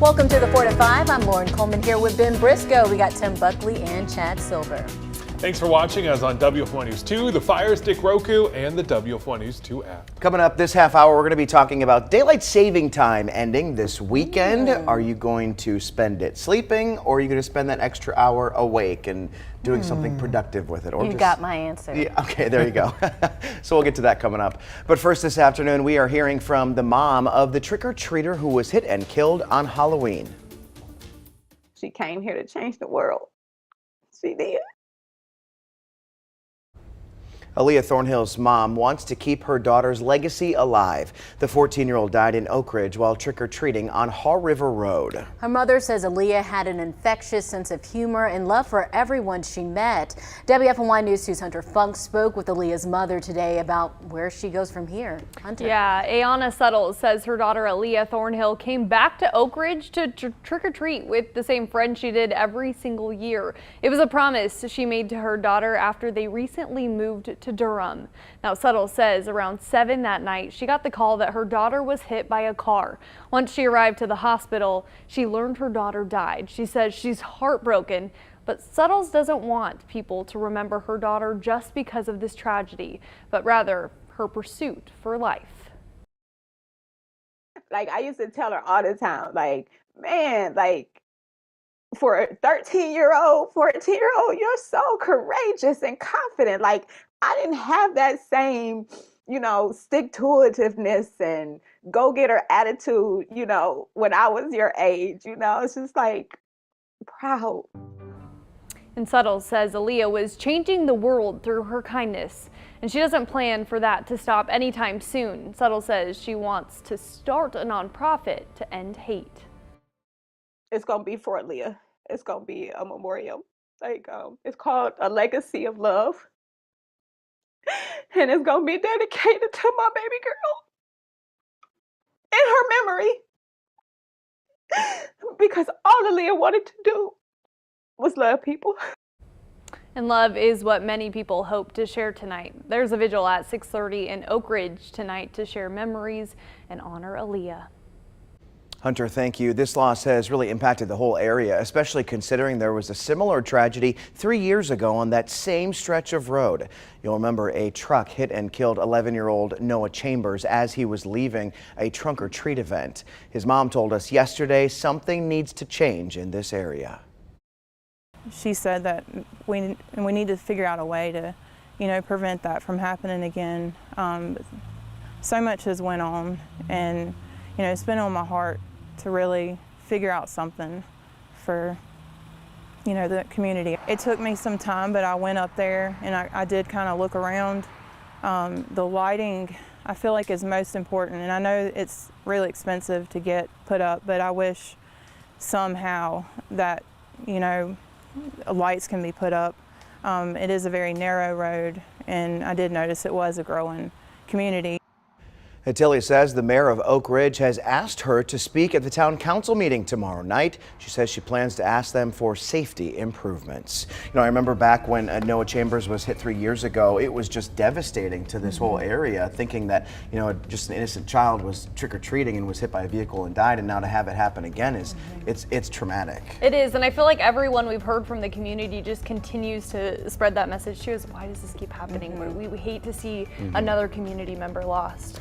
Welcome to the 4 to 5. I'm Lauren Coleman here with Ben Briscoe. We got Tim Buckley and Chad Silver. Thanks for watching us on WFMY News 2, the Fire Stick Roku, and the WFMY News 2 app. Coming up this half hour, we're going to be talking about daylight saving time ending this weekend. Are you going to spend it sleeping, or are you going to spend that extra hour awake and doing something productive with it? Or You got my answer. Yeah, okay, there you go. So we'll get to that coming up. But first this afternoon, we are hearing from the mom of the trick-or-treater who was hit and killed on Halloween. She came here to change the world. She did. Aaliyah Thornhill's mom wants to keep her daughter's legacy alive. The 14-year-old died in Oak Ridge while trick-or-treating on Haw River Road. Her mother says Aaliyah had an infectious sense of humor and love for everyone she met. WFMY News 2's Hunter Funk spoke with Aaliyah's mother today about where she goes from here. Hunter. Yeah, Ayanna Shuttles says her daughter Aaliyah Thornhill came back to Oak Ridge to trick-or-treat with the same friend she did every single year. It was a promise she made to her daughter after they recently moved to Durham. Now, Suttle says around 7 that night, she got the call that her daughter was hit by a car. Once she arrived to the hospital, she learned her daughter died. She says she's heartbroken, but Suttles doesn't want people to remember her daughter just because of this tragedy, but rather her pursuit for life. Like, I used to tell her all the time, like, man, like, for a 13-year-old, 14-year-old, you're so courageous and confident. Like, I didn't have that same, stick-to-itiveness and go-getter attitude, when I was your age, It's just like, proud. And Suttles says Aaliyah was changing the world through her kindness, and she doesn't plan for that to stop anytime soon. Suttles says she wants to start a nonprofit to end hate. It's going to be for Aaliyah. It's going to be a memorial. Like, it's called A Legacy of Love. And it's going to be dedicated to my baby girl in her memory. Because all Aaliyah wanted to do was love people. And love is what many people hope to share tonight. There's a vigil at 6:30 in Oak Ridge tonight to share memories and honor Aaliyah. Hunter, thank you. This loss has really impacted the whole area, especially considering there was a similar tragedy 3 years ago on that same stretch of road. You'll remember a truck hit and killed 11-year-old Noah Chambers as he was leaving a trunk-or-treat event. His mom told us yesterday something needs to change in this area. She said that we need to figure out a way to, prevent that from happening again. So much has went on, and it's been on my heart to really figure out something for, the community. It took me some time, but I went up there and I did kind of look around. The lighting, I feel like, is most important, and I know it's really expensive to get put up, but I wish somehow that, lights can be put up. It is a very narrow road, and I did notice it was a growing community. Tilly says the mayor of Oak Ridge has asked her to speak at the town council meeting tomorrow night. She says she plans to ask them for safety improvements. I remember back when Noah Chambers was hit 3 years ago, it was just devastating to this whole area, thinking that, just an innocent child was trick-or-treating and was hit by a vehicle and died, and now to have it happen again is, it's traumatic. It is, and I feel like everyone we've heard from the community just continues to spread that message to us. Why does this keep happening? We hate to see another community member lost.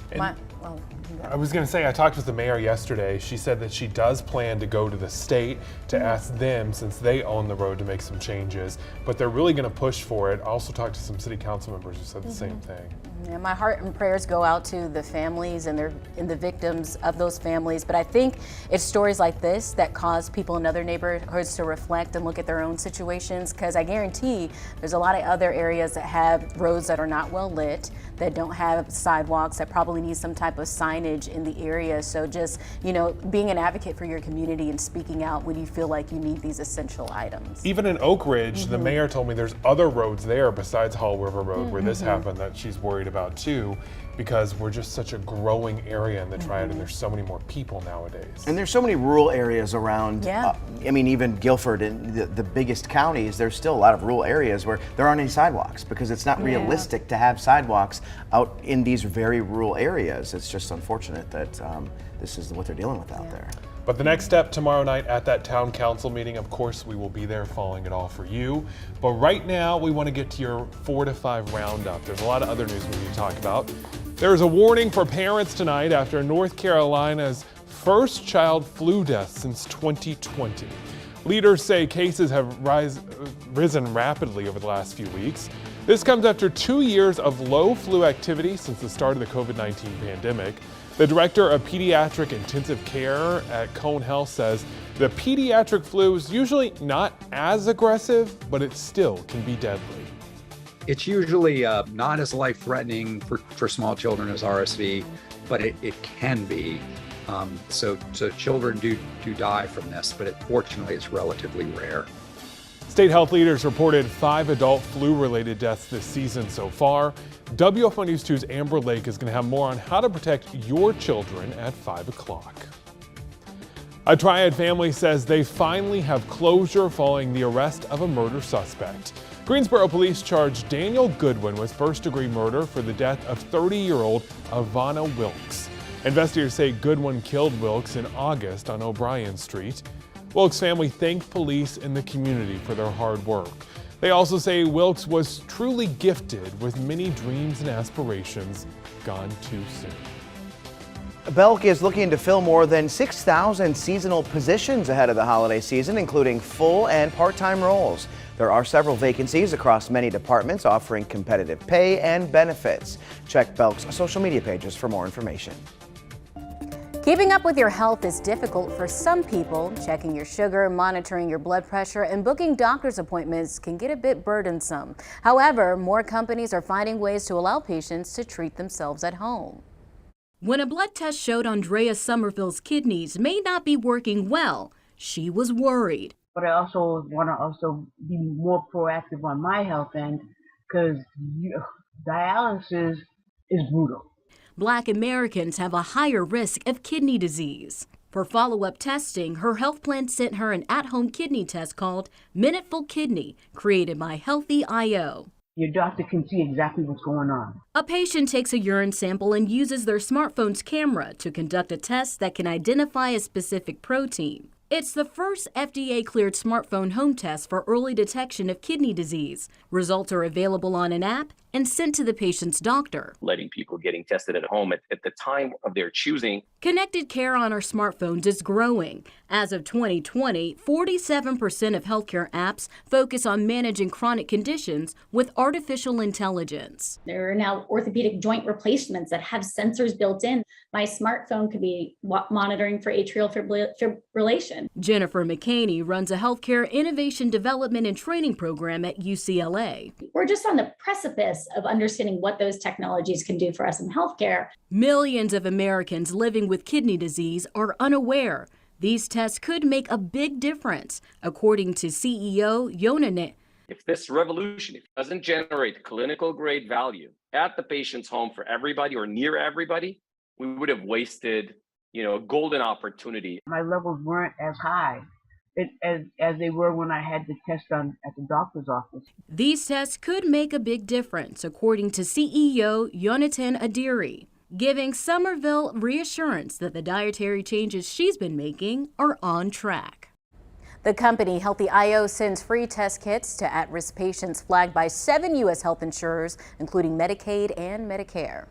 I was going to say, I talked with the mayor yesterday. She said that she does plan to go to the state to ask them, since they own the road, to make some changes, but they're really going to push for it. I also talked to some city council members who said the same thing. Yeah, my heart and prayers go out to the families and the victims of those families. But I think it's stories like this that cause people in other neighborhoods to reflect and look at their own situations, because I guarantee there's a lot of other areas that have roads that are not well lit, that don't have sidewalks, that probably need some type of signage in the area. So just, being an advocate for your community and speaking out when you feel like you need these essential items. Even in Oak Ridge, the mayor told me there's other roads there besides Haw River Road where this happened that she's worried about too, because we're just such a growing area in the Triad, and there's so many more people nowadays. And there's so many rural areas around. Yeah. Even Guilford and the biggest counties, there's still a lot of rural areas where there aren't any sidewalks, because it's not realistic to have sidewalks out in these very rural areas. It's just unfortunate that this is what they're dealing with out there. But the next step tomorrow night at that town council meeting, of course, we will be there following it all for you. But right now, we want to get to your 4 to 5 roundup. There's a lot of other news we need to talk about. There's a warning for parents tonight after North Carolina's first child flu death since 2020. Leaders say cases have risen rapidly over the last few weeks. This comes after 2 years of low flu activity since the start of the COVID-19 pandemic. The director of pediatric intensive care at Cone Health says the pediatric flu is usually not as aggressive, but it still can be deadly. It's usually not as life-threatening for small children as RSV, but it can be. So children do die from this, but fortunately it's relatively rare. State health leaders reported 5 adult flu-related deaths this season so far. WFMY News 2's Amber Lake is going to have more on how to protect your children at 5 o'clock. A Triad family says they finally have closure following the arrest of a murder suspect. Greensboro police charged Daniel Goodwin with first-degree murder for the death of 30-year-old Ivana Wilkes. Investigators say Goodwin killed Wilkes in August on O'Brien Street. Wilkes' family thanked police and the community for their hard work. They also say Wilkes was truly gifted with many dreams and aspirations gone too soon. Belk is looking to fill more than 6,000 seasonal positions ahead of the holiday season, including full and part-time roles. There are several vacancies across many departments offering competitive pay and benefits. Check Belk's social media pages for more information. Keeping up with your health is difficult for some people. Checking your sugar, monitoring your blood pressure, and booking doctor's appointments can get a bit burdensome. However, more companies are finding ways to allow patients to treat themselves at home. When a blood test showed Andrea Somerville's kidneys may not be working well, she was worried. But I also want to be more proactive on my health end because dialysis is brutal. Black Americans have a higher risk of kidney disease. For follow-up testing, her health plan sent her an at-home kidney test called Minuteful Kidney, created by Healthy IO. Your doctor can see exactly what's going on. A patient takes a urine sample and uses their smartphone's camera to conduct a test that can identify a specific protein. It's the first FDA-cleared smartphone home test for early detection of kidney disease. Results are available on an app and sent to the patient's doctor. Letting people getting tested at home at the time of their choosing. Connected care on our smartphones is growing. As of 2020, 47% of healthcare apps focus on managing chronic conditions with artificial intelligence. There are now orthopedic joint replacements that have sensors built in. My smartphone could be monitoring for atrial fibrillation. Jennifer McCaney runs a healthcare innovation development and training program at UCLA. We're just on the precipice of understanding what those technologies can do for us in healthcare. Millions of Americans living with kidney disease are unaware. These tests could make a big difference, according to CEO Yonanet. If this revolution doesn't generate clinical grade value at the patient's home for everybody or near everybody, we would have wasted, a golden opportunity. My levels weren't as high as they were when I had the test done at the doctor's office. These tests could make a big difference, according to CEO Yonatan Adiri, giving Somerville reassurance that the dietary changes she's been making are on track. The company Healthy IO sends free test kits to at-risk patients flagged by 7 U.S. health insurers, including Medicaid and Medicare.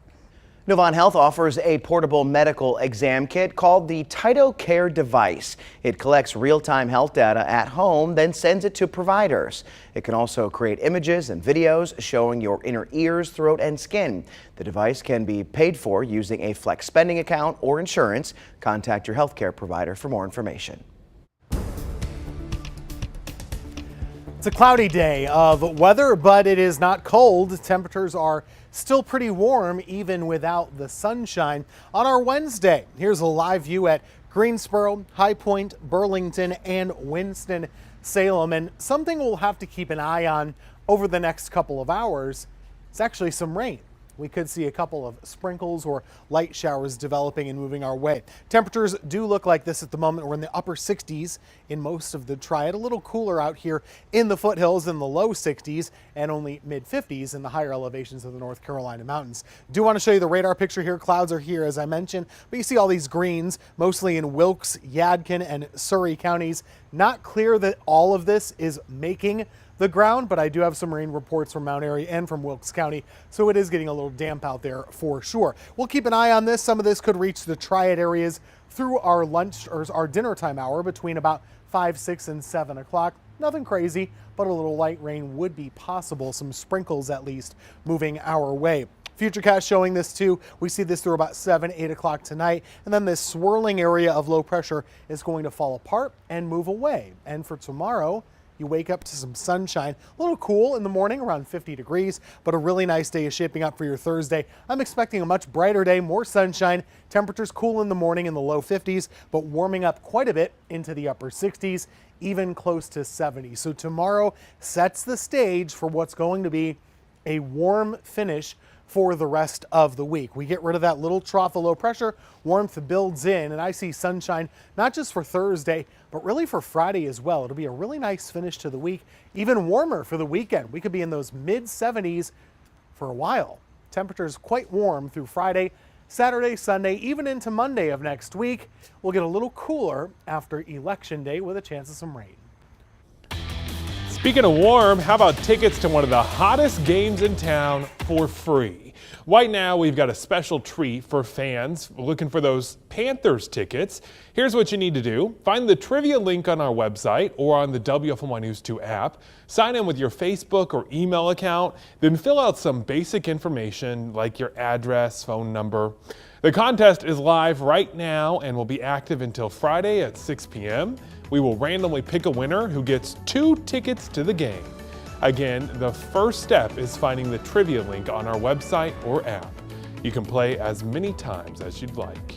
Novant Health offers a portable medical exam kit called the Tyto Care device. It collects real-time health data at home, then sends it to providers. It can also create images and videos showing your inner ears, throat, and skin. The device can be paid for using a flex spending account or insurance. Contact your healthcare provider for more information. It's a cloudy day of weather, but it is not cold. Temperatures are still pretty warm even without the sunshine. On our Wednesday, here's a live view at Greensboro, High Point, Burlington, and Winston-Salem. And something we'll have to keep an eye on over the next couple of hours is actually some rain. we could see a couple of sprinkles or light showers developing and moving our way. Temperatures do look like this at the moment. We're in the upper 60s in most of the Triad. A little cooler out here in the foothills in the low 60s and only mid 50s in the higher elevations of the North Carolina mountains. Do want to show you the radar picture here. Clouds are here, as I mentioned, but you see all these greens, mostly in Wilkes, Yadkin, and Surrey counties. Not clear that all of this is making the ground, but I do have some rain reports from Mount Airy and from Wilkes County, so it is getting a little damp out there for sure. We'll keep an eye on this. Some of this could reach the Triad areas through our lunch or our dinner time hour between about 5, 6, and 7 o'clock. Nothing crazy, but a little light rain would be possible, some sprinkles at least moving our way. Futurecast showing this too. We see this through about 7, 8 o'clock tonight, and then this swirling area of low pressure is going to fall apart and move away. And for tomorrow, you wake up to some sunshine, a little cool in the morning, around 50 degrees, but a really nice day is shaping up for your Thursday. I'm expecting a much brighter day, more sunshine, temperatures cool in the morning in the low 50s, but warming up quite a bit into the upper 60s, even close to 70. So tomorrow sets the stage for what's going to be a warm finish for the rest of the week. We get rid of that little trough of low pressure, warmth builds in, and I see sunshine not just for Thursday, but really for Friday as well. It'll be a really nice finish to the week, even warmer for the weekend. We could be in those mid 70s for a while. Temperatures quite warm through Friday, Saturday, Sunday, even into Monday of next week. We'll get a little cooler after Election Day with a chance of some rain. Speaking of warm, how about tickets to one of the hottest games in town for free? Right now, we've got a special treat for fans looking for those Panthers tickets. Here's what you need to do. Find the trivia link on our website or on the WFMY News 2 app. Sign in with your Facebook or email account, then fill out some basic information like your address, phone number. The contest is live right now and will be active until Friday at 6 p.m. We will randomly pick a winner who gets 2 tickets to the game. Again, the first step is finding the trivia link on our website or app. You can play as many times as you'd like.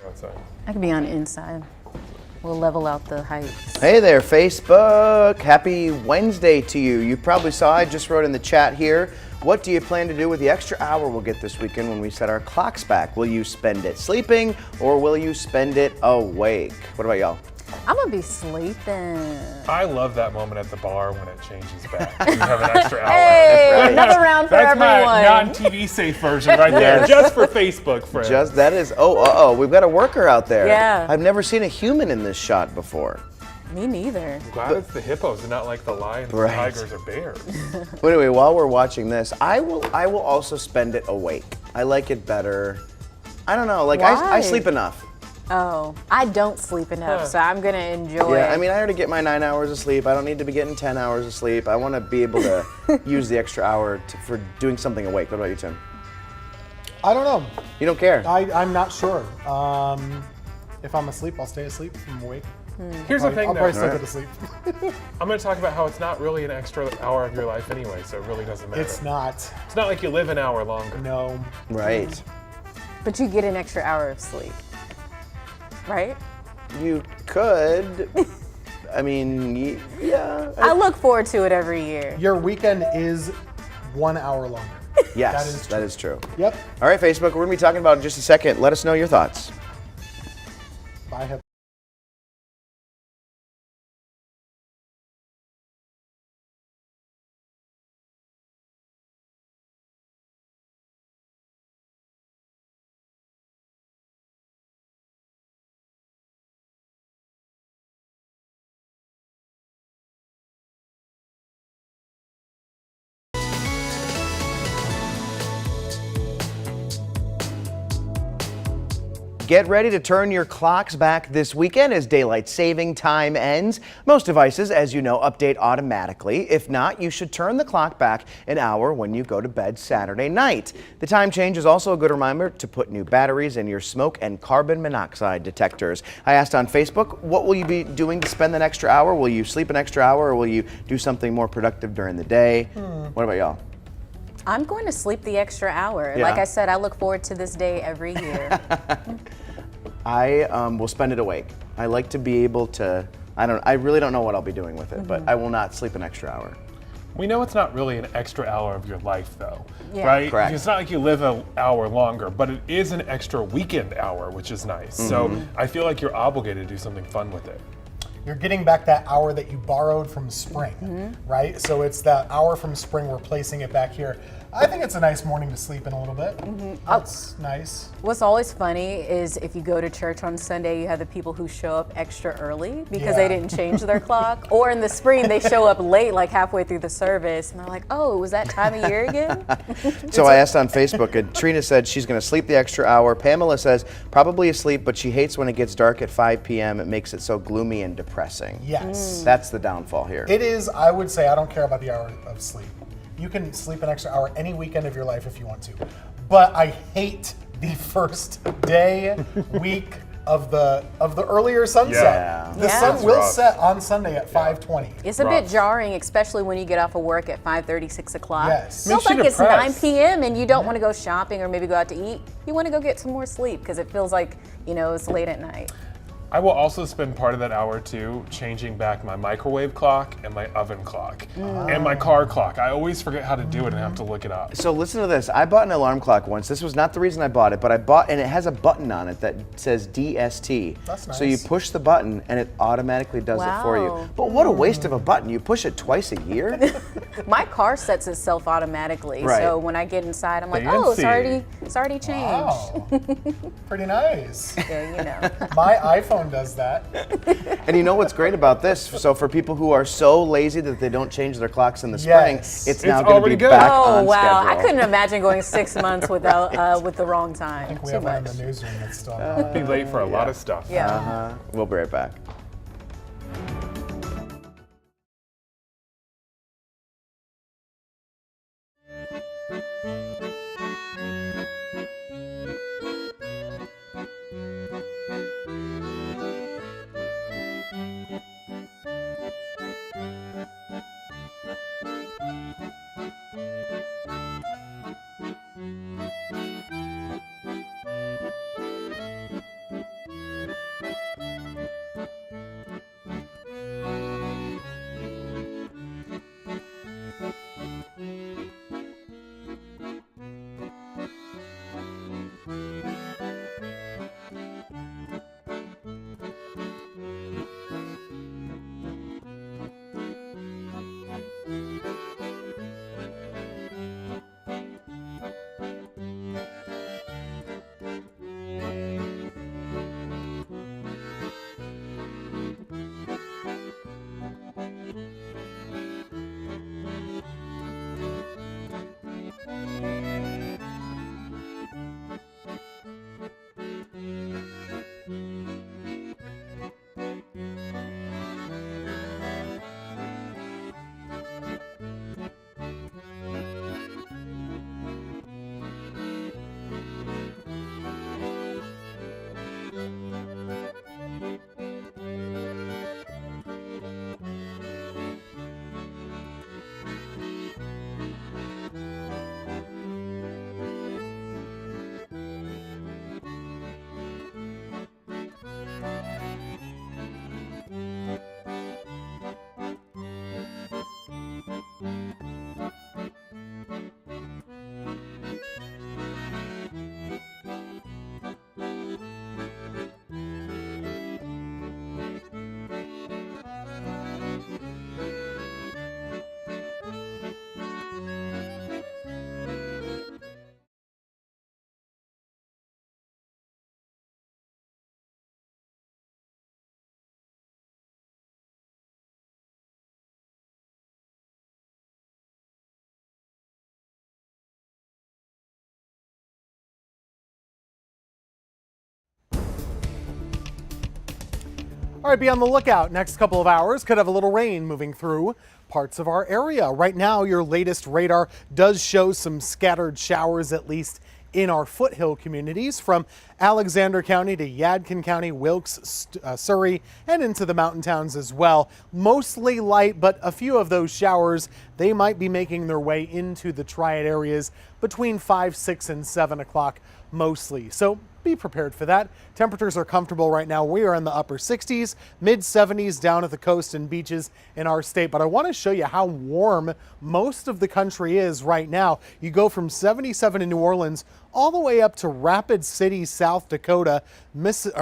Outside. I could be on inside. We'll level out the heights. Hey there, Facebook. Happy Wednesday to you. You probably saw I just wrote in the chat here. What do you plan to do with the extra hour we'll get this weekend when we set our clocks back? Will you spend it sleeping or will you spend it awake? What about y'all? I'm gonna be sleeping. I love that moment at the bar when it changes back. You have an extra hour. Hey, right. another round for That's everyone. my non-TV safe version right there, just for Facebook friends. Just that is, we've got a worker out there. Yeah. I've never seen a human in this shot before. Me neither. I'm glad it's the hippos and not like the lions, Right. tigers, or bears. But anyway, while we're watching this, I will also spend it awake. I like it better. I don't know, like I Why? sleep enough. Oh, I don't sleep enough, so I'm gonna enjoy Yeah, it. I mean, I already get my 9 hours of sleep. I don't need to be getting 10 hours of sleep. I want to be able to use the extra hour for doing something awake. What about you, Tim? I don't know. You don't care? I'm not sure. If I'm asleep, I'll stay asleep. If I'm awake, Here's the thing, I'll though. probably still go to sleep. I'm going to talk about how it's not really an extra hour of your life anyway, so it really doesn't matter. It's not. It's not like you live an hour longer. No. Right. But you get an extra hour of sleep, right? You could. I mean, yeah. I look forward to it every year. Your weekend is 1 hour longer. Yes, That is true. true. Yep. All right, Facebook, we're going to be talking about it in just a second. Let us know your thoughts. Bye. Get ready to turn your clocks back this weekend as daylight saving time ends. Most devices, as you know, update automatically. If not, you should turn the clock back an hour when you go to bed Saturday night. The time change is also a good reminder to put new batteries in your smoke and carbon monoxide detectors. I asked on Facebook, what will you be doing to spend the extra hour? Will you sleep an extra hour, or will you do something more productive during the day? What about y'all? I'm going to sleep the extra hour. Yeah. Like I said, I look forward to this day every year. I will spend it awake. I like to be able to, I really don't know what I'll be doing with it, but I will not sleep an extra hour. We know it's not really an extra hour of your life, though, Yeah. right? Correct. It's not like you live an hour longer, but it is an extra weekend hour, which is nice. So I feel like you're obligated to do something fun with it. You're getting back that hour that you borrowed from spring, right? So it's that hour from spring, we're placing it back here. I think it's a nice morning to sleep in a little bit. That's nice. What's always funny is if you go to church on Sunday, you have the people who show up extra early because they didn't change their clock. Or in the spring, they show up late, like halfway through the service, and they're like, oh, was that time of year again? So I asked on Facebook, and Trina said she's going to sleep the extra hour. Pamela says probably asleep, but she hates when it gets dark at 5 p.m. It makes it so gloomy and depressing. Yes. That's the downfall here. It is, I would say, I don't care about the hour of sleep. You can sleep an extra hour any weekend of your life if you want to. But I hate the first day, week of the earlier sunset. Yeah. The Yeah. sun That's will rough. set on Sunday at 5:20. It's a bit jarring, especially when you get off of work at 5:30, 6 o'clock. Yes. Feels Makes you like it's 9 depressed. p.m. and you don't want to go shopping or maybe go out to eat. You want to go get some more sleep because it feels like, it's late at night. I will also spend part of that hour too changing back my microwave clock and my oven clock and my car clock. I always forget how to do it and have to look it up. So listen to this. I bought an alarm clock once. This was not the reason I bought it, but I bought, and it has a button on it that says DST. That's nice. So you push the button and it automatically does it for you. Wow. But what a waste of a button. You push it twice a year? My car sets itself automatically, Right. so when I get inside, I'm like, oh, Fancy. it's already changed. Wow. Pretty nice. Yeah, My iPhone does that. And you know what's great about this? So for people who are so lazy that they don't change their clocks in the spring, Yes. it's now It's going to already be good. back Oh on wow! schedule. I couldn't imagine going 6 months without with the wrong time. I think we Too have one in much. the newsroom that's still on. Be late for a lot of stuff. Yeah. We'll be right back. All right, be on the lookout. Next couple of hours could have a little rain moving through parts of our area. Right now, your latest radar does show some scattered showers, at least in our foothill communities, from Alexander County to Yadkin County, Wilkes, Surrey, and into the mountain towns as well. Mostly light, but a few of those showers, they might be making their way into the Triad areas between 5, 6, and 7 o'clock mostly. So be prepared for that. Temperatures are comfortable right now. We are in the upper 60s, mid 70s down at the coast and beaches in our state. But I want to show you how warm most of the country is right now. You go from 77 in New Orleans all the way up to Rapid City, South Dakota, Minneapolis,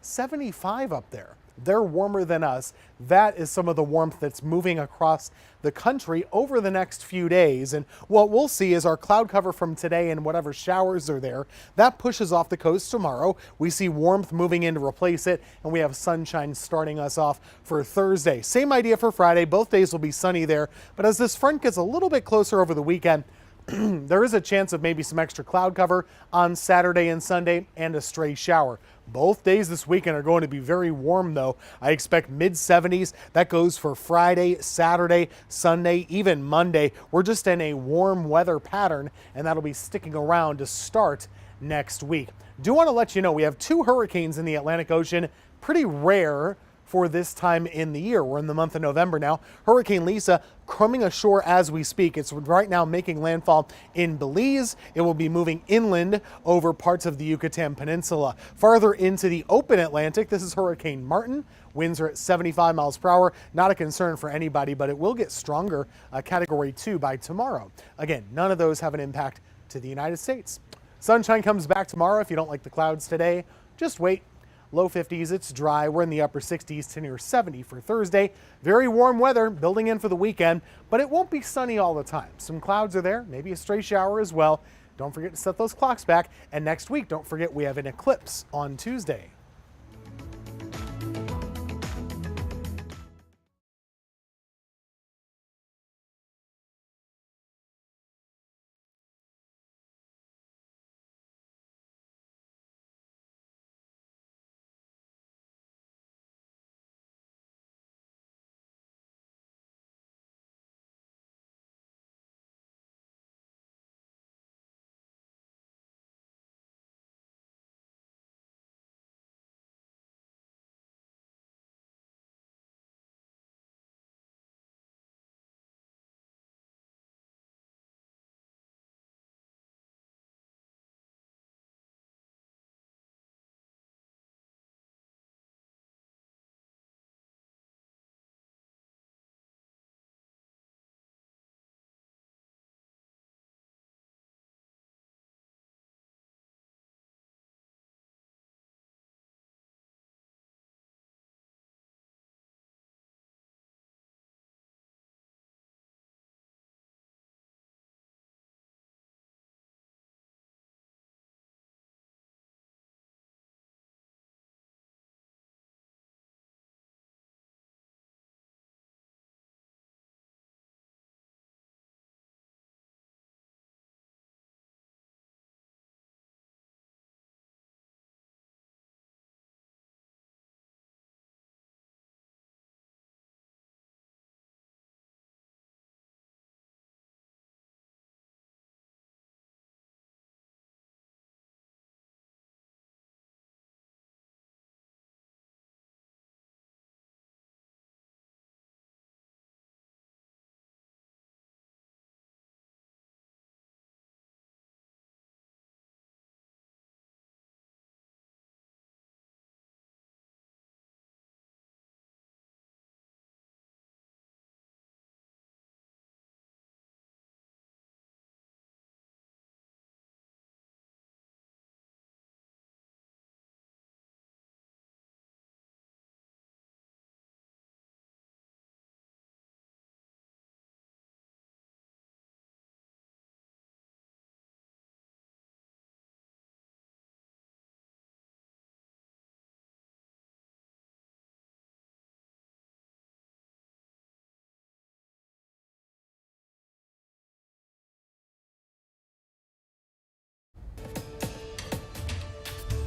75 up there. They're warmer than us. That is some of the warmth that's moving across the country over the next few days. And what we'll see is our cloud cover from today and whatever showers are there, that pushes off the coast tomorrow. We see warmth moving in to replace it, and we have sunshine starting us off for Thursday. Same idea for Friday. Both days will be sunny there. But as this front gets a little bit closer over the weekend, there is a chance of maybe some extra cloud cover on Saturday and Sunday and a stray shower. Both days this weekend are going to be very warm though. I expect mid 70s. That goes for Friday, Saturday, Sunday, even Monday. We're just in a warm weather pattern, and that'll be sticking around to start next week. Do want to let you know we have 2 hurricanes in the Atlantic Ocean. Pretty rare for this time in the year. We're in the month of November now. Hurricane Lisa coming ashore as we speak. It's right now making landfall in Belize. It will be moving inland over parts of the Yucatan Peninsula. Farther into the open Atlantic, this is Hurricane Martin. Winds are at 75 miles per hour. Not a concern for anybody, but it will get stronger, Category 2 by tomorrow. Again, none of those have an impact to the United States. Sunshine comes back tomorrow. If you don't like the clouds today, just wait. Low 50s, it's dry. We're in the upper 60s to near 70 for Thursday. Very warm weather building in for the weekend, but it won't be sunny all the time. Some clouds are there, maybe a stray shower as well. Don't forget to set those clocks back. And next week, don't forget we have an eclipse on Tuesday.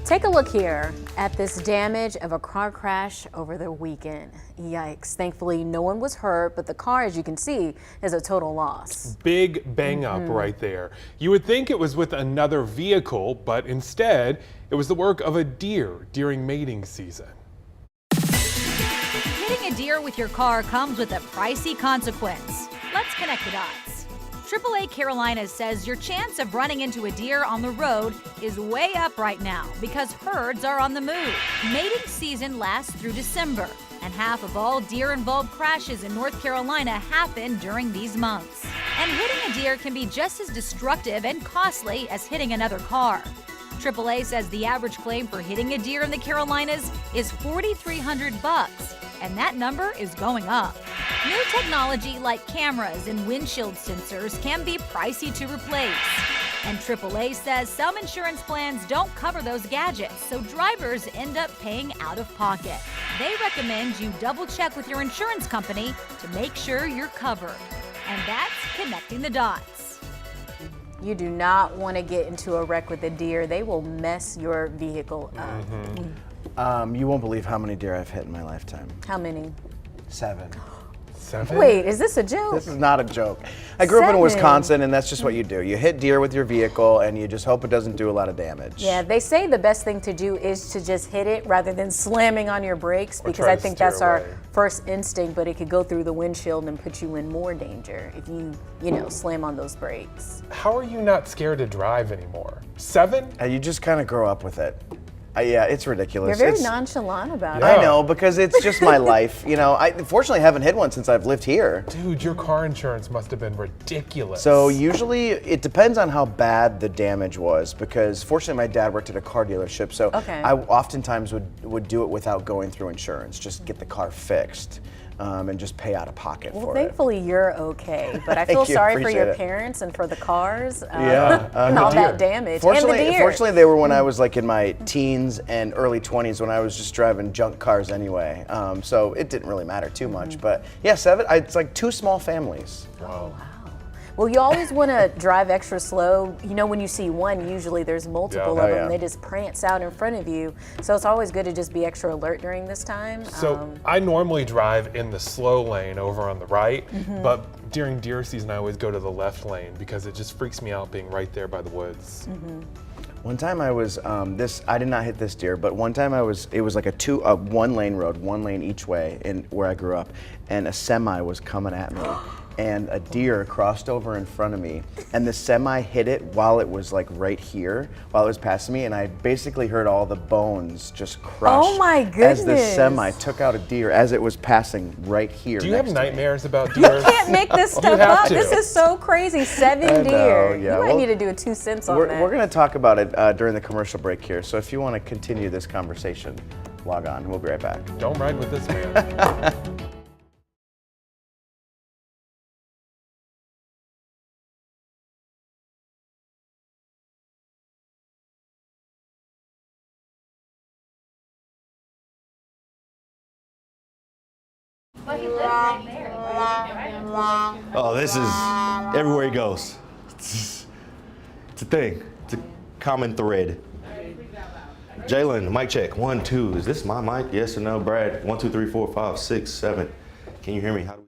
Take a look here at this damage of a car crash over the weekend. Yikes. Thankfully, no one was hurt, but the car, as you can see, is a total loss. Big bang up right there. You would think it was with another vehicle, but instead, it was the work of a deer during mating season. Hitting a deer with your car comes with a pricey consequence. Let's connect the dots. AAA Carolina says your chance of running into a deer on the road is way up right now because herds are on the move. Mating season lasts through December, and half of all deer-involved crashes in North Carolina happen during these months. And hitting a deer can be just as destructive and costly as hitting another car. AAA says the average claim for hitting a deer in the Carolinas is $4,300, and that number is going up. New technology like cameras and windshield sensors can be pricey to replace. And AAA says some insurance plans don't cover those gadgets, so drivers end up paying out of pocket. They recommend you double check with your insurance company to make sure you're covered. And that's connecting the dots. You do not want to get into a wreck with a deer. They will mess your vehicle up. You won't believe how many deer I've hit in my lifetime. How many? 7. 7? Wait, is this a joke? This is not a joke. I grew up in 7. Wisconsin, and that's just what you do. You hit deer with your vehicle, and you just hope it doesn't do a lot of damage. Yeah, they say the best thing to do is to just hit it rather than slamming on your brakes, because try I to think steer that's our away. first instinct, but it could go through the windshield and put you in more danger if you slam on those brakes. How are you not scared to drive anymore? 7? You just kind of grow up with it. Yeah, it's ridiculous. You're very It's- nonchalant about it. I know, because it's just my life. I fortunately haven't hit one since I've lived here. Dude, your car insurance must have been ridiculous. So usually it depends on how bad the damage was, because fortunately my dad worked at a car dealership, so Okay. I oftentimes would do it without going through insurance, just get the car fixed and just pay out of pocket Well, for it. thankfully you're okay, but I Thank feel you, sorry for appreciate your it. parents and for the cars Yeah, and the all deer. that damage. Fortunately, and the deer. fortunately, they were when I was like in my teens and early 20s when I was just driving junk cars anyway. So it didn't really matter too much. But yeah, 7. It's like 2 small families. Wow. Well, you always want to drive extra slow. When you see one, usually there's multiple Yeah. of Oh, them. yeah. They just prance out in front of you. So it's always good to just be extra alert during this time. So I normally drive in the slow lane over on the right, but during deer season I always go to the left lane because it just freaks me out being right there by the woods. One time I was I did not hit this deer, but one time it was like a 1 lane road, 1 lane each way in where I grew up, and a semi was coming at me. And a deer crossed over in front of me, and the semi hit it while it was like right here, while it was passing me, and I basically heard all the bones just crush. Oh my As the goodness. semi took out a deer as it was passing right here. Do you have next to me. nightmares about deer? You can't make this You stuff have up. to. This is so crazy. 7 I know, deer. yeah. You might Well, need to do a 2 cents on We're that. going to talk about it during the commercial break here, so if you want to continue this conversation, log on. We'll be right back. Don't ride with this man. Oh, this is everywhere he goes. It's a thing. It's a common thread. Jalen, mic check. 1, 2. Is this my mic? Yes or no? Brad, 1, 2, 3, 4, 5, 6, 7. Can you hear me? How do we...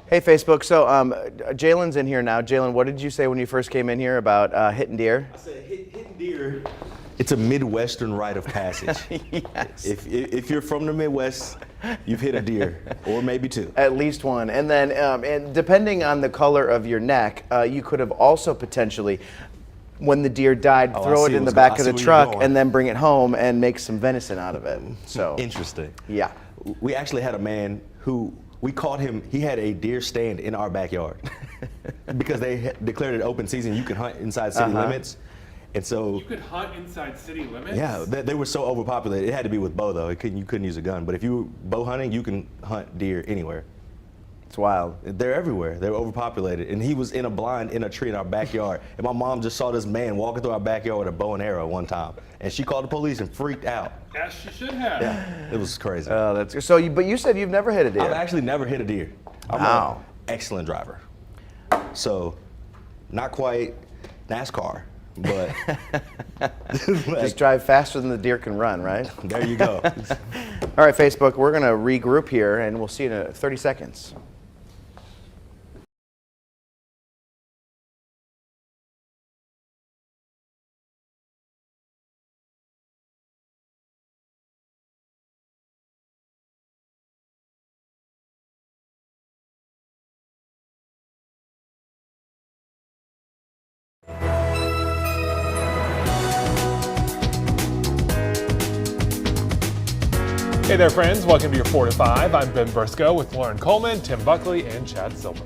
Hey, Facebook. So Jalen's in here now. Jalen, what did you say when you first came in here about hitting deer? I said hitting deer. It's a Midwestern rite of passage. Yes. If you're from the Midwest, you've hit a deer, or maybe 2. At least 1. And then and depending on the color of your neck, you could have also potentially, when the deer died, Oh, throw I it see in the what's back go- I of see the where you're truck going. and then bring it home and make some venison out of it. So Interesting. yeah. We actually had a man who, we caught him, he had a deer stand in our backyard because they declared it open season. You can hunt inside city limits. And so You could hunt inside city limits? yeah, they were so overpopulated. It had to be with bow though. You couldn't use a gun. But if you were bow hunting, you can hunt deer anywhere. It's wild. They're everywhere. They're overpopulated. And he was in a blind in a tree in our backyard. And my mom just saw this man walking through our backyard with a bow and arrow one time. And she called the police and freaked out. As she should have. Yeah, it was crazy. That's so. But you said you've never hit a deer. I've actually never hit a deer. I'm an excellent driver. So, not quite NASCAR, but just drive faster than the deer can run, right? There you go. All right, Facebook, we're going to regroup here, and we'll see you in 30 seconds. Hey there, friends. Welcome to your 4 to 5. I'm Ben Briscoe with Lauren Coleman, Tim Buckley, and Chad Silver.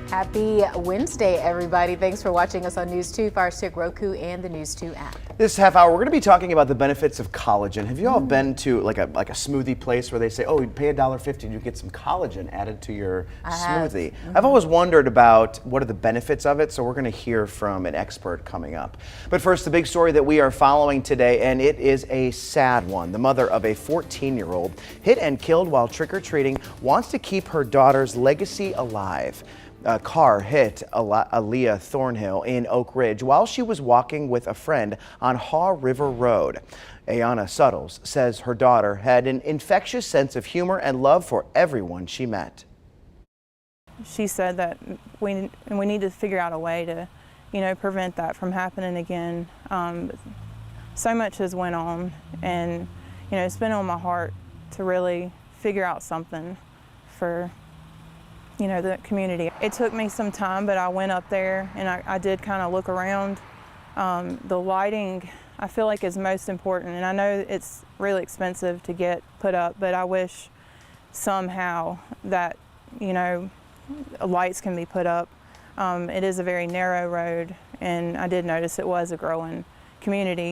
Happy Wednesday, everybody. Thanks for watching us on News 2, Fire Stick, Roku, and the News 2 app. This half hour, we're going to be talking about the benefits of collagen. Have you all been to like a smoothie place where they say, oh, you pay $1.50 and you get some collagen added to your smoothie? I've always wondered about what are the benefits of it, so we're going to hear from an expert coming up. But first, the big story that we are following today, and it is a sad one. The mother of a 14-year-old hit and killed while trick-or-treating wants to keep her daughter's legacy alive. A car hit Aaliyah Thornhill in Oak Ridge while she was walking with a friend on Haw River Road. Ayana Shuttles says her daughter had an infectious sense of humor and love for everyone she met. She said that we need to figure out a way to, prevent that from happening again. So much has went on, and it's been on my heart to really figure out something for the community. It took me some time, but I went up there and I did kind of look around. The lighting, I feel like, is most important, and I know it's really expensive to get put up, but I wish somehow that, lights can be put up. It is a very narrow road, and I did notice it was a growing community.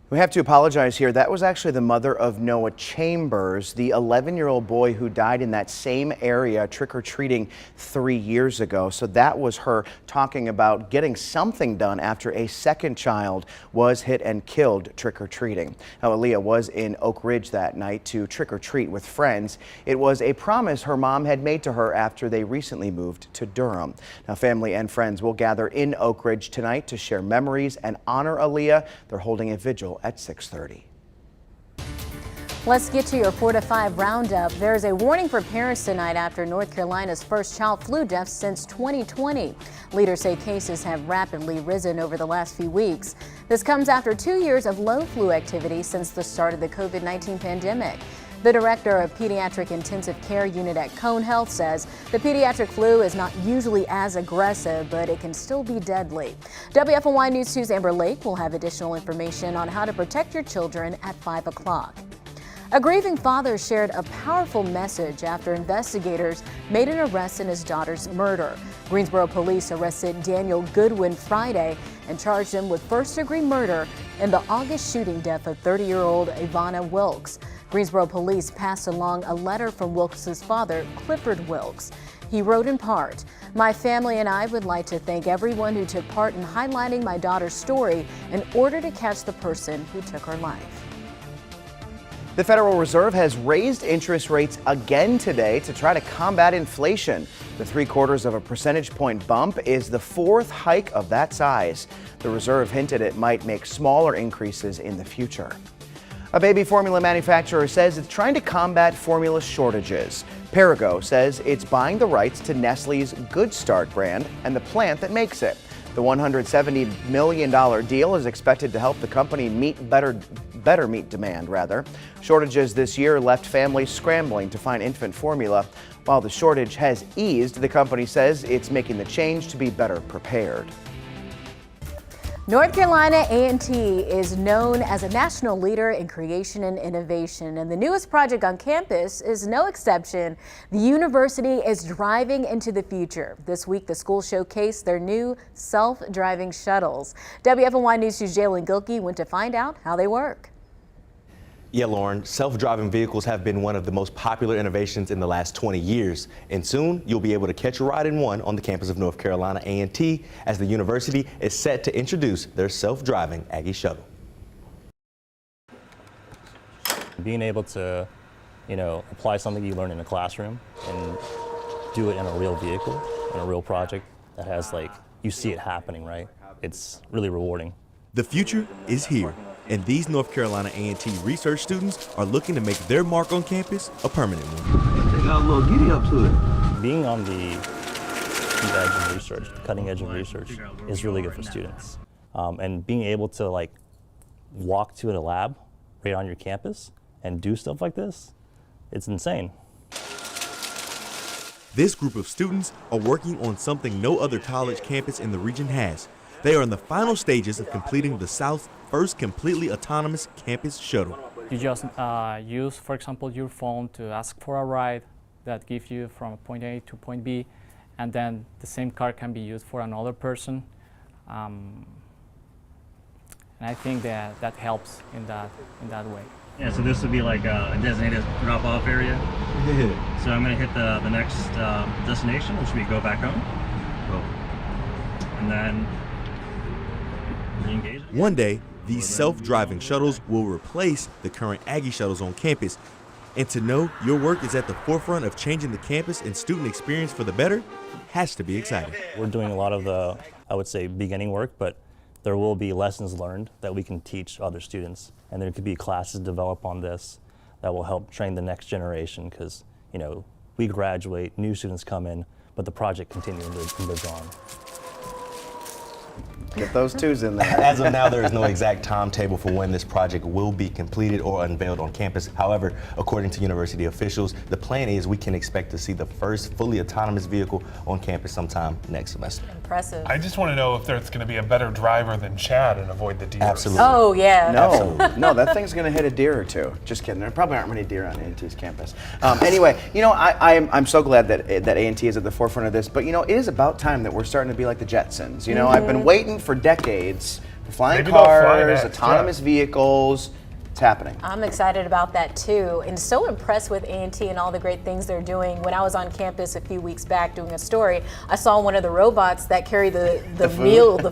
We have to apologize here. That was actually the mother of Noah Chambers, the 11-year-old boy who died in that same area trick-or-treating 3 years ago. So that was her talking about getting something done after a second child was hit and killed trick-or-treating. Now, Aaliyah was in Oak Ridge that night to trick-or-treat with friends. It was a promise her mom had made to her after they recently moved to Durham. Now, family and friends will gather in Oak Ridge tonight to share memories and honor Aaliyah. They're holding a vigil at 6:30. Let's get to your 4 to 5 roundup. There's a warning for parents tonight after North Carolina's first child flu death since 2020. Leaders say cases have rapidly risen over the last few weeks. This comes after 2 years of low flu activity since the start of the COVID-19 pandemic. The director of Pediatric Intensive Care Unit at Cone Health says the pediatric flu is not usually as aggressive, but it can still be deadly. WFMY News 2's Amber Lake will have additional information on how to protect your children at 5 o'clock. A grieving father shared a powerful message after investigators made an arrest in his daughter's murder. Greensboro police arrested Daniel Goodwin Friday and charged him with first-degree murder in the August shooting death of 30-year-old Ivana Wilkes. Greensboro police passed along a letter from Wilkes' father, Clifford Wilkes. He wrote in part, "My family and I would like to thank everyone who took part in highlighting my daughter's story in order to catch the person who took her life." The Federal Reserve has raised interest rates again today to try to combat inflation. The 3/4 of a percentage point bump is the fourth hike of that size. The Reserve hinted it might make smaller increases in the future. A baby formula manufacturer says it's trying to combat formula shortages. Perrigo says it's buying the rights to Nestle's Good Start brand and the plant that makes it. The $170 million deal is expected to help the company better meet demand. Shortages this year left families scrambling to find infant formula. While the shortage has eased, the company says it's making the change to be better prepared. North Carolina A&T is known as a national leader in creation and innovation, and the newest project on campus is no exception. The university is driving into the future. This week, the school showcased their new self-driving shuttles. WFMY News 2's Jalen Gilkey went to find out how they work. Yeah, Lauren, self-driving vehicles have been one of the most popular innovations in the last 20 years. And soon you'll be able to catch a ride in one on the campus of North Carolina A&T as the university is set to introduce their self-driving Aggie shuttle. Being able to, apply something you learn in a classroom and do it in a real vehicle, in a real project that has you see it happening, right? It's really rewarding. The future is here, and these North Carolina A&T research students are looking to make their mark on campus a permanent one. They got a little giddy up to it. Being on the edge of research, the cutting edge of research, is really good for students. And being able to walk to a lab right on your campus and do stuff like this, it's insane. This group of students are working on something no other college campus in the region has. They are in the final stages of completing the South's first completely autonomous campus shuttle. You just use, for example, your phone to ask for a ride that gives you from point A to point B, and then the same car can be used for another person. And I think that helps in that way. Yeah, so this would be like a designated drop-off area. Yeah. So I'm going to hit the next destination, which would be go back home. And then re-engage. One day, these self-driving shuttles will replace the current Aggie shuttles on campus. And to know your work is at the forefront of changing the campus and student experience for the better has to be exciting. We're doing a lot of the, I would say, beginning work, but there will be lessons learned that we can teach other students. And there could be classes developed on this that will help train the next generation because, we graduate, new students come in, but the project continues and lives on. Get those twos in there. As of now, there is no exact timetable for when this project will be completed or unveiled on campus. However, according to university officials, the plan is we can expect to see the first fully autonomous vehicle on campus sometime next semester. Impressive. I just want to know if there's going to be a better driver than Chad and avoid the deer. Absolutely. Oh, yeah. No, that thing's going to hit a deer or two. Just kidding. There probably aren't many deer on A&T's campus. Anyway, I'm so glad that A&T is at the forefront of this. But, it is about time that we're starting to be like the Jetsons. I've been waiting for decades for flying cars, autonomous vehicles. It's happening. I'm excited about that too, and so impressed with A&T and all the great things they're doing. When I was on campus a few weeks back doing a story, I saw one of the robots that carry the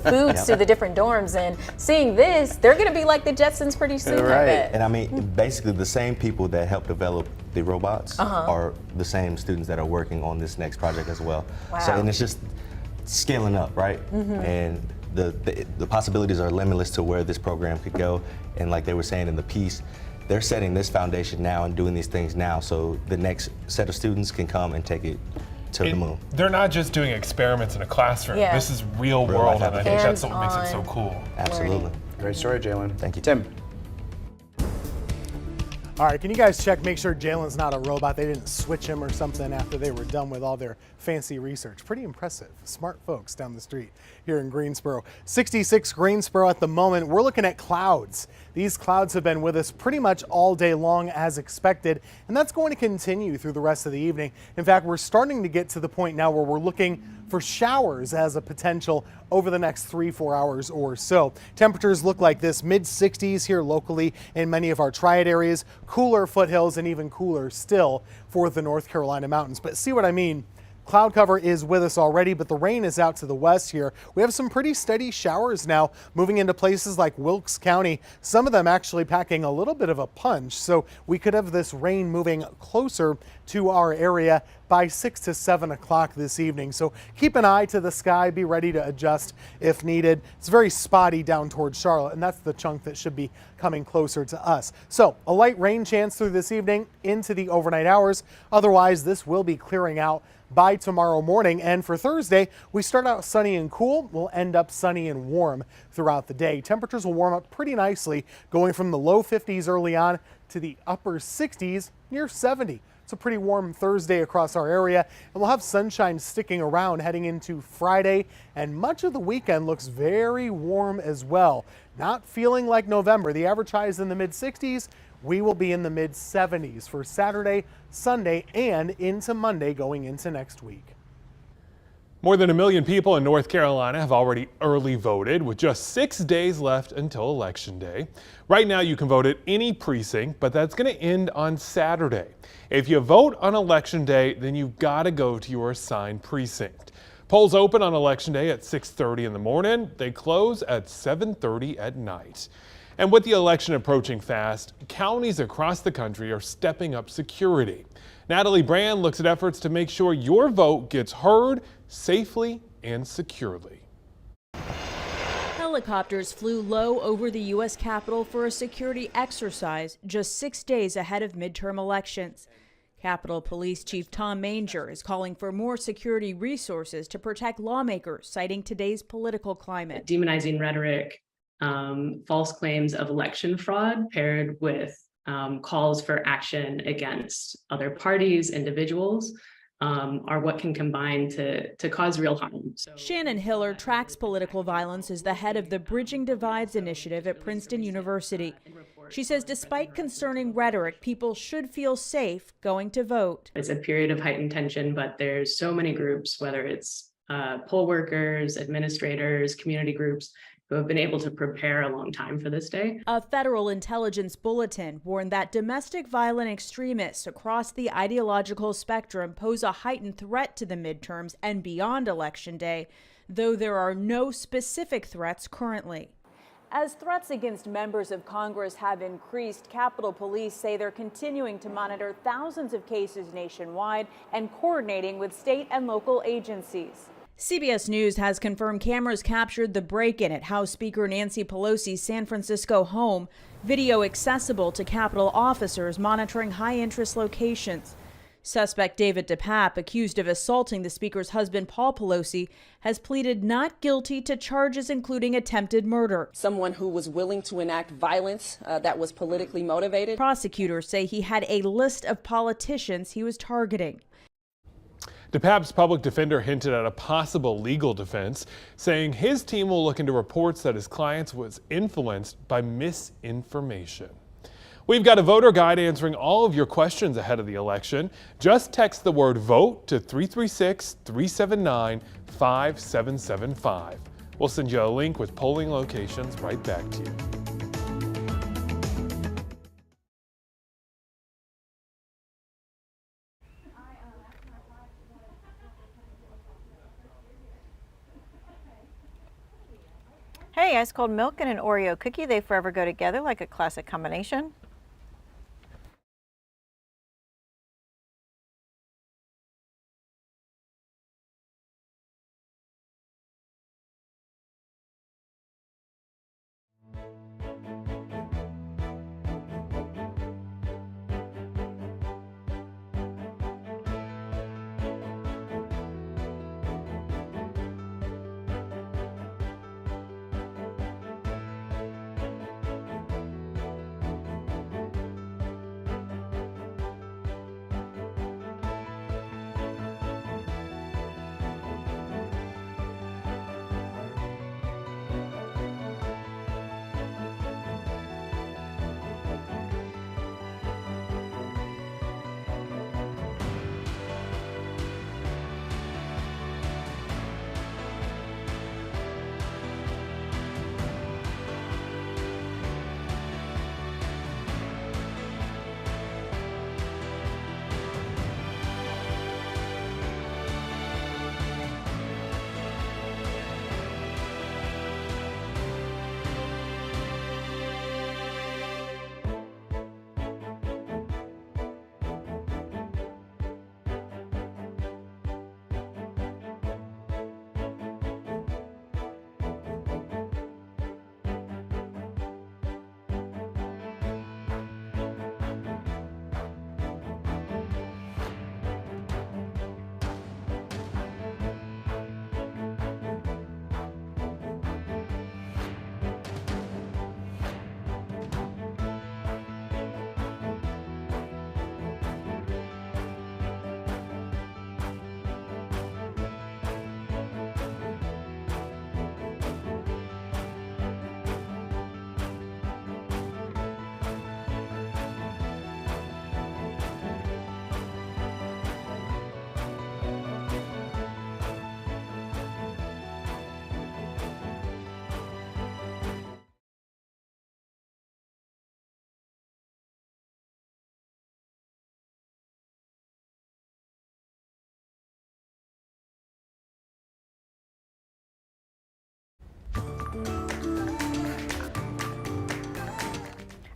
foods to the different dorms, and seeing this, they're going to be like the Jetsons pretty soon. Right. I bet. And I mean, basically the same people that helped develop the robots are the same students that are working on this next project as well. Wow. So, and it's just scaling up, right? And the possibilities are limitless to where this program could go. And like they were saying in the piece, they're setting this foundation now and doing these things now so the next set of students can come and take it to the moon. They're not just doing experiments in a classroom. Yeah. This is real world, and I think that's what makes it so Hands-on cool. Absolutely. Great story, Jalen. Thank you. Tim. All right, can you guys make sure Jalen's not a robot? They didn't switch him or something after they were done with all their fancy research. Pretty impressive. Smart folks down the street here in Greensboro. 66 Greensboro at the moment. We're looking at clouds. These clouds have been with us pretty much all day long as expected, and that's going to continue through the rest of the evening. In fact, we're starting to get to the point now where we're looking for showers as a potential over the next 3-4 hours or so. Temperatures look like this, mid-60s here locally in many of our triad areas, cooler foothills, and even cooler still for the North Carolina mountains. But see what I mean? Cloud cover is with us already, but the rain is out to the west here. We have some pretty steady showers now moving into places like Wilkes County, some of them actually packing a little bit of a punch. So we could have this rain moving closer to our area by 6 to 7 o'clock this evening. So keep an eye to the sky, be ready to adjust if needed. It's very spotty down towards Charlotte, and that's the chunk that should be coming closer to us. So a light rain chance through this evening into the overnight hours. Otherwise, this will be clearing out by tomorrow morning. And for Thursday, we start out sunny and cool. We'll end up sunny and warm throughout the day. Temperatures will warm up pretty nicely, going from the low 50s early on to the upper 60s, near 70 It's a pretty warm Thursday across our area, and we'll have sunshine sticking around heading into Friday, and much of the weekend looks very warm as well. Not feeling like November. The average high is in the mid-60s. We will be in the mid-70s for Saturday, Sunday, and into Monday going into next week. More than 1 million people in North Carolina have already early voted, with just 6 days left until Election Day. Right now you can vote at any precinct, but that's going to end on Saturday. If you vote on Election Day, then you've got to go to your assigned precinct. Polls open on Election Day at 6:30 in the morning. They close at 7:30 at night. And with the election approaching fast, counties across the country are stepping up security. Natalie Brand looks at efforts to make sure your vote gets heard safely and securely. Helicopters flew low over the U.S. Capitol for a security exercise just 6 days ahead of midterm elections. Capitol Police Chief Tom Manger is calling for more security resources to protect lawmakers, citing today's political climate. Demonizing rhetoric, false claims of election fraud paired with calls for action against other parties, individuals, are what can combine to cause real harm. Shannon Hiller tracks political violence as the head of the Bridging Divides initiative at Princeton University. She says despite concerning rhetoric, people should feel safe going to vote. It's a period of heightened tension, but there's so many groups, whether it's poll workers, administrators, community groups, who have been able to prepare a long time for this day. A federal intelligence bulletin warned that domestic violent extremists across the ideological spectrum pose a heightened threat to the midterms and beyond Election Day, though there are no specific threats currently. As threats against members of Congress have increased, Capitol Police say they're continuing to monitor thousands of cases nationwide and coordinating with state and local agencies. CBS News has confirmed cameras captured the break-in at House Speaker Nancy Pelosi's San Francisco home, video accessible to Capitol officers monitoring high-interest locations. Suspect David DePape, accused of assaulting the Speaker's husband Paul Pelosi, has pleaded not guilty to charges including attempted murder. Someone who was willing to enact violence that was politically motivated. Prosecutors say he had a list of politicians he was targeting. DePape's public defender hinted at a possible legal defense, saying his team will look into reports that his client was influenced by misinformation. We've got a voter guide answering all of your questions ahead of the election. Just text the word VOTE to 336-379-5775. We'll send you a link with polling locations right back to you. Hey, ice cold milk and an Oreo cookie, they forever go together like a classic combination.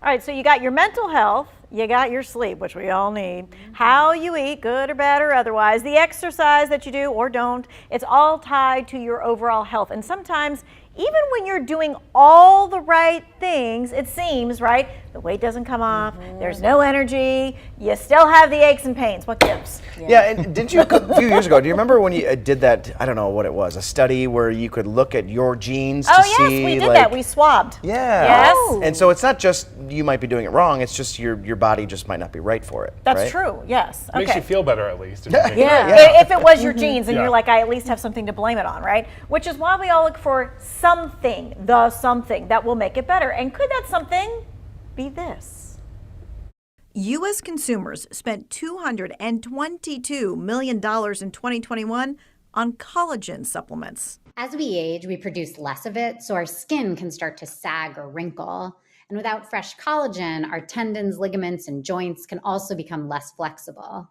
All right, so you got your mental health, you got your sleep, which we all need, how you eat, good or bad or otherwise, the exercise that you do or don't, it's all tied to your overall health. And sometimes, even when you're doing all the right things, it seems, right, the weight doesn't come off, there's no energy, you still have the aches and pains. What gives? Yeah, and didn't you, a few years ago, do you remember when you did that, I don't know what it was, a study where you could look at your genes to see? Oh yes, we did that, we swabbed. Yeah. Yes. And so it's not just you might be doing it wrong, it's just your body just might not be right for it. That's right? true, yes. Makes you feel better at least. If you think If it was your genes and you're like, I at least have something to blame it on, right? Which is why we all look for something, the something that will make it better. And could that something be this? U.S. consumers spent $222 million in 2021 on collagen supplements. As we age, we produce less of it, so our skin can start to sag or wrinkle. And without fresh collagen, our tendons, ligaments, and joints can also become less flexible.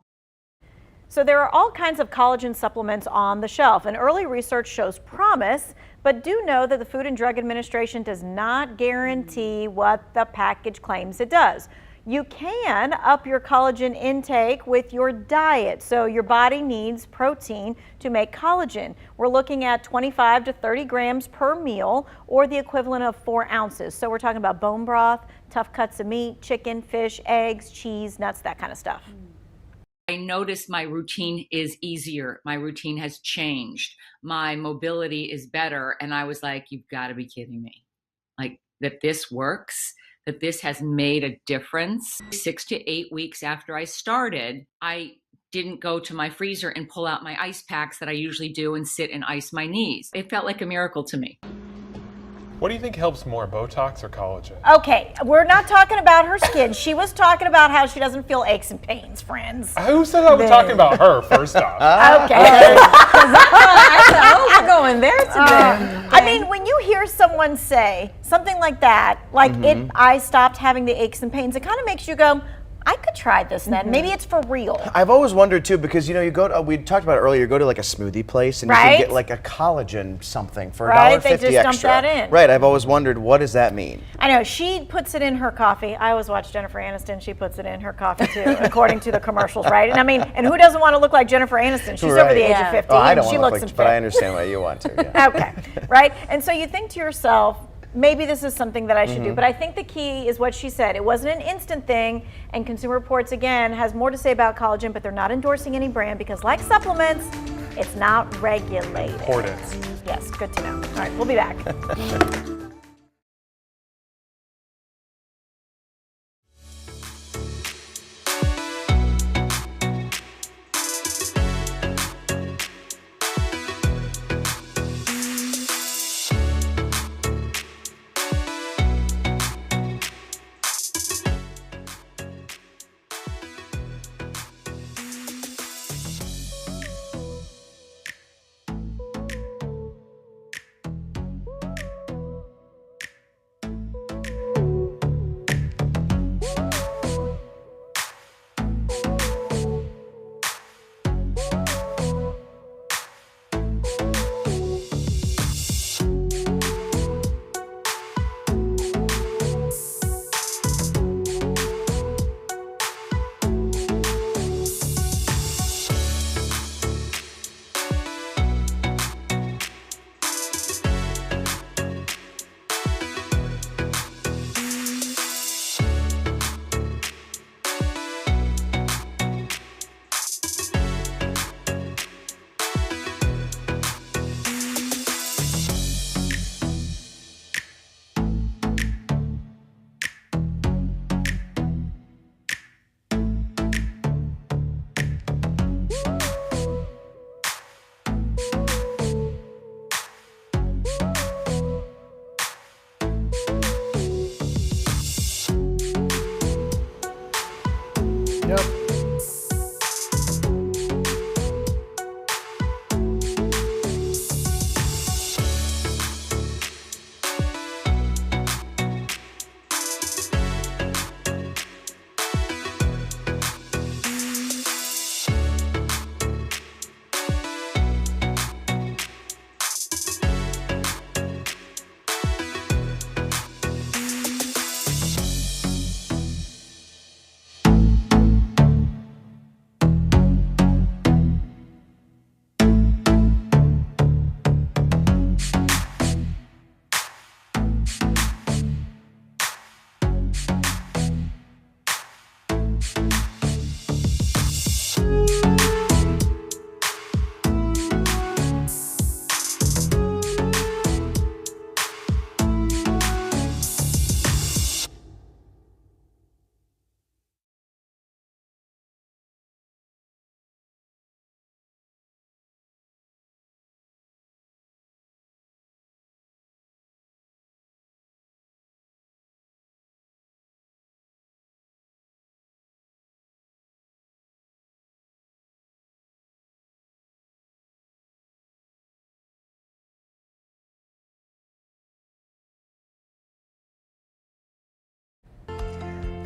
So there are all kinds of collagen supplements on the shelf, and early research shows promise, but do know that the Food and Drug Administration does not guarantee what the package claims it does. You can up your collagen intake with your diet. So your body needs protein to make collagen. We're looking at 25 to 30 grams per meal, or the equivalent of 4 ounces. So we're talking about bone broth, tough cuts of meat, chicken, fish, eggs, cheese, nuts, that kind of stuff. I noticed my routine is easier. My routine has changed. My mobility is better. And I was like, you've got to be kidding me. Like, that this works? That this has made a difference. 6 to 8 weeks after I started, I didn't go to my freezer and pull out my ice packs that I usually do and sit and ice my knees. It felt like a miracle to me. What do you think helps more, Botox or collagen? Okay, we're not talking about her skin. She was talking about how she doesn't feel aches and pains, friends. Who said I was talking about her, first off? Okay. We're going there today. I mean, when you hear someone say something like that, like I stopped having the aches and pains, it kind of makes you go, I could try this then. Maybe it's for real. I've always wondered too, because you go to, we talked about it earlier, you go to like a smoothie place and you can get like a collagen something for $1.50 They just dump extra. that in. Right, I've always wondered, what does that mean? I know, she puts it in her coffee. I always watch Jennifer Aniston, she puts it in her coffee too, according to the commercials, right? And I mean, and who doesn't want to look like Jennifer Aniston? She's over the age of 50 I and don't she want to looks look, fit. but I understand why you want to. Yeah. Okay, right? And so you think to yourself, maybe this is something that I should do. But I think the key is what she said. It wasn't an instant thing, and Consumer Reports, again, has more to say about collagen, but they're not endorsing any brand because, like supplements, it's not regulated. Important. Yes, good to know. All right, we'll be back.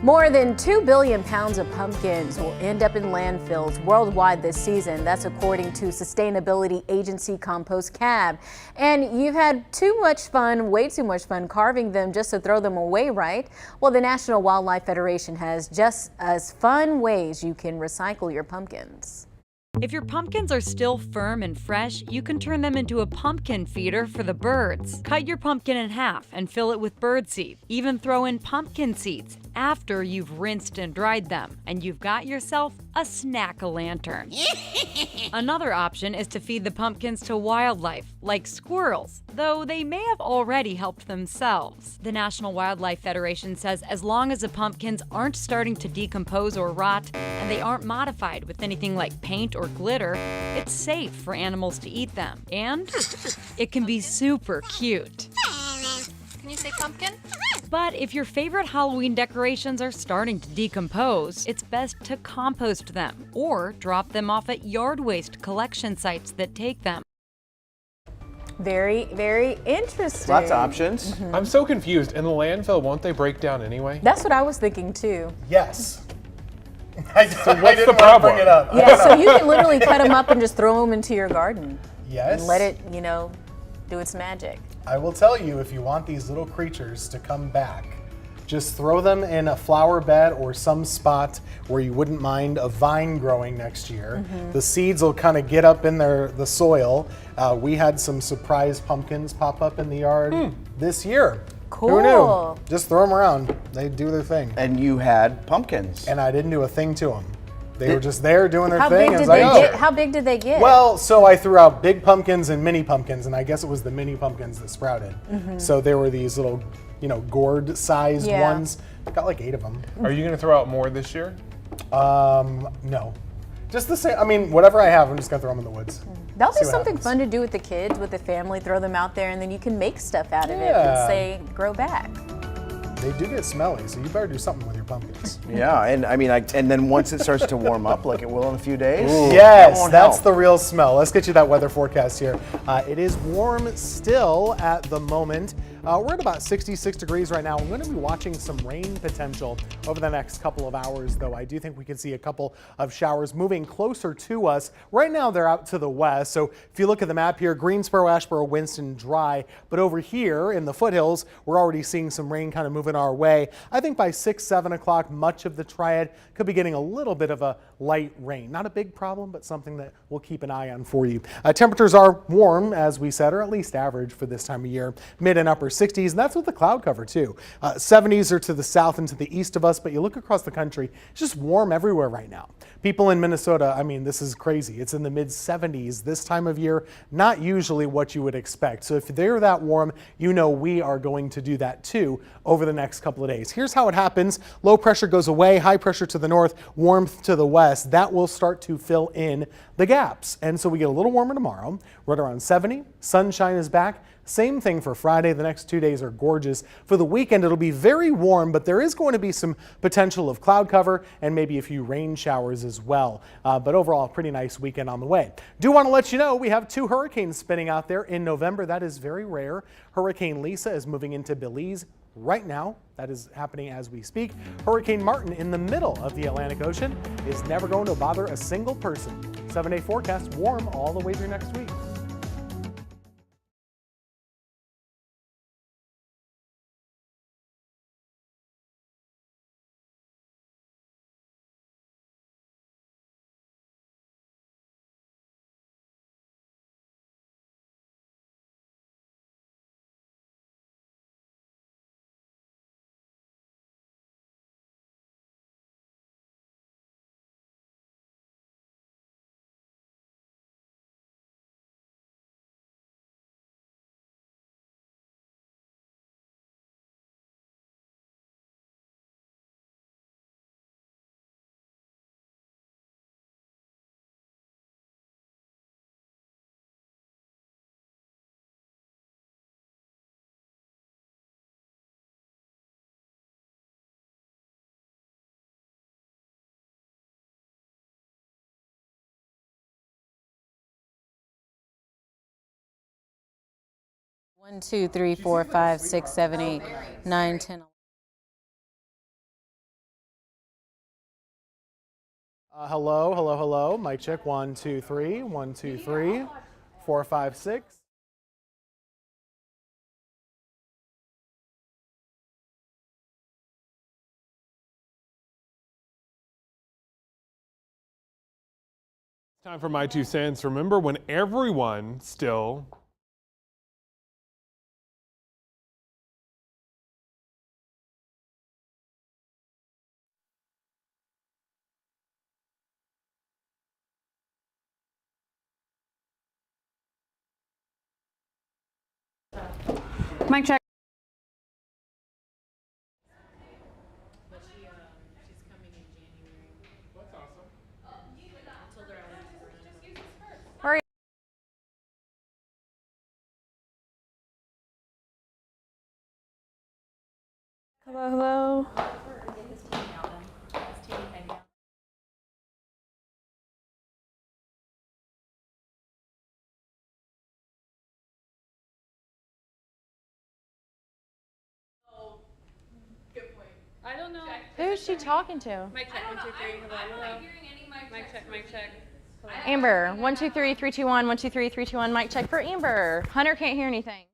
More than 2 billion pounds of pumpkins will end up in landfills worldwide this season. That's according to sustainability agency Compost Cab. And you've had too much fun, way too much fun carving them just to throw them away, right? Well, the National Wildlife Federation has just as fun ways you can recycle your pumpkins. If your pumpkins are still firm and fresh, you can turn them into a pumpkin feeder for the birds. Cut your pumpkin in half and fill it with birdseed. Even throw in pumpkin seeds after you've rinsed and dried them, and you've got yourself a snack-a-lantern. Another option is to feed the pumpkins to wildlife, like squirrels, though they may have already helped themselves. The National Wildlife Federation says as long as the pumpkins aren't starting to decompose or rot, and they aren't modified with anything like paint or glitter, it's safe for animals to eat them. And it can be super cute. Can you say pumpkin? But if your favorite Halloween decorations are starting to decompose, it's best to compost them or drop them off at yard waste collection sites that take them. Very, very interesting. Lots of options. I'm so confused. In the landfill, won't they break down anyway? That's what I was thinking too. Yes. So what's the problem? Bring it up. Yeah, so you can literally cut them up and just throw them into your garden. Yes. And let it, do its magic. I will tell you, if you want these little creatures to come back, just throw them in a flower bed or some spot where you wouldn't mind a vine growing next year. The seeds will kind of get up in the soil. We had some surprise pumpkins pop up in the yard this year. Cool. Who knew? Just throw them around. They do their thing. And you had pumpkins. And I didn't do a thing to them. They were just there doing their How thing. big I did was they like, get? How big did they get? Well, so I threw out big pumpkins and mini pumpkins, and I guess it was the mini pumpkins that sprouted. So there were these little, gourd-sized ones. Got like 8 of them. Are you going to throw out more this year? No. Just the same. I mean, whatever I have, I'm just gonna throw them in the woods. That'll be See what something happens. fun to do with the kids, with the family. Throw them out there, and then you can make stuff out of it Yeah. and say, grow back. They do get smelly, so you better do something with your pumpkins. Yeah, and I mean, and then once it starts to warm up, like it will in a few days. Yes, that's the real smell. Let's get you that weather forecast here. It is warm still at the moment. We're at about 66 degrees right now. We're going to be watching some rain potential over the next couple of hours, though. I do think we can see a couple of showers moving closer to us. Right now, they're out to the west. So if you look at the map here, Greensboro, Asheboro, Winston, dry. But over here in the foothills, we're already seeing some rain kind of moving our way. I think by 6, 7 o'clock, much of the Triad could be getting a little bit of a light rain. Not a big problem, but something that we'll keep an eye on for you. Temperatures are warm, as we said, or at least average for this time of year. Mid and upper 60s, and that's with the cloud cover too. 70s are to the south and to the east of us, but you look across the country, it's just warm everywhere right now. People in Minnesota, I mean, this is crazy. It's in the mid 70s this time of year, not usually what you would expect. So if they're that warm, you know we are going to do that too over the next couple of days. Here's how it happens. Low pressure goes away, high pressure to the north, warmth to the west. That will start to fill in the gaps. And so we get a little warmer tomorrow, right around 70. Sunshine is back. Same thing for Friday. The next 2 days are gorgeous. For the weekend, it'll be very warm, but there is going to be some potential of cloud cover and maybe a few rain showers as well. But overall, a pretty nice weekend on the way. Do want to let you know we have 2 hurricanes spinning out there in November. That is very rare. Hurricane Lisa is moving into Belize right now. That is happening as we speak. Hurricane Martin in the middle of the Atlantic Ocean is never going to bother a single person. 7-day forecast, warm all the way through next week. One, 2, 3, 4, 5, 6, 7, 8, 9, 10. Hello, hello, hello. Mic check. 1, 2, 3. 1, 2, 3. 4, 5, 6. Time for my 2 cents. Remember when everyone still Mic check. Hurry. Hello, hello. I don't know. Who's she talking to? Mic check, 1, 2, 3. Hello, hello. Mic check, mic check. Amber. 1, 2, 3, 3, 2, 1. 1, 2, 3, 3, 2, 1. Mic check for Amber. Hunter can't hear anything.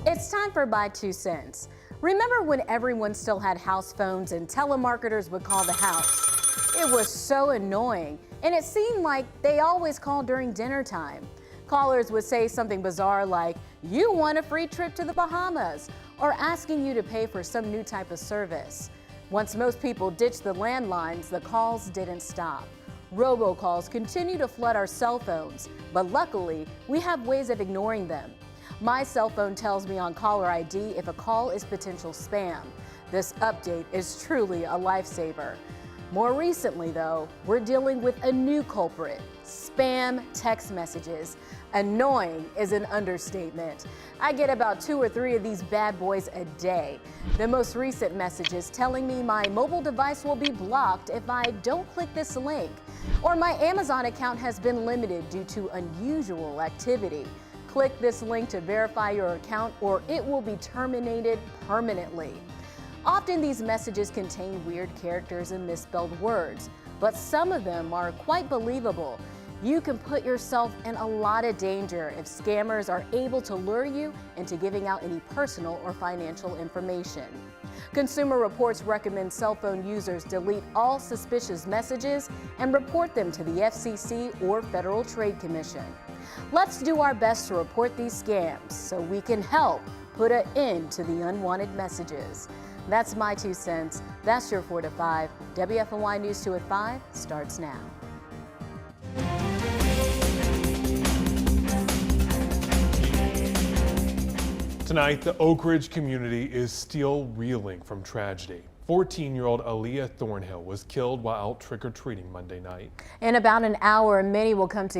It's time for my 2 cents. Remember when everyone still had house phones and telemarketers would call the house? It was so annoying, and it seemed like they always called during dinner time. Callers would say something bizarre like, "You want a free trip to the Bahamas," or asking you to pay for some new type of service. Once most people ditched the landlines, the calls didn't stop. Robocalls continue to flood our cell phones, but luckily, we have ways of ignoring them. My cell phone tells me on caller ID if a call is potential spam. This update is truly a lifesaver. More recently, though, we're dealing with a new culprit: spam text messages. Annoying is an understatement. I get about 2 or 3 of these bad boys a day. The most recent messages telling me my mobile device will be blocked if I don't click this link, or my Amazon account has been limited due to unusual activity. Click this link to verify your account or it will be terminated permanently. Often these messages contain weird characters and misspelled words, but some of them are quite believable. You can put yourself in a lot of danger if scammers are able to lure you into giving out any personal or financial information. Consumer Reports recommend cell phone users delete all suspicious messages and report them to the FCC or Federal Trade Commission. Let's do our best to report these scams so we can help put an end to the unwanted messages. That's my 2 cents. That's your 4 to 5. WFMY News 2 at 5 starts now. Tonight, the Oak Ridge community is still reeling from tragedy. 14-year-old Aaliyah Thornhill was killed while out trick-or-treating Monday night. In about an hour, many will come together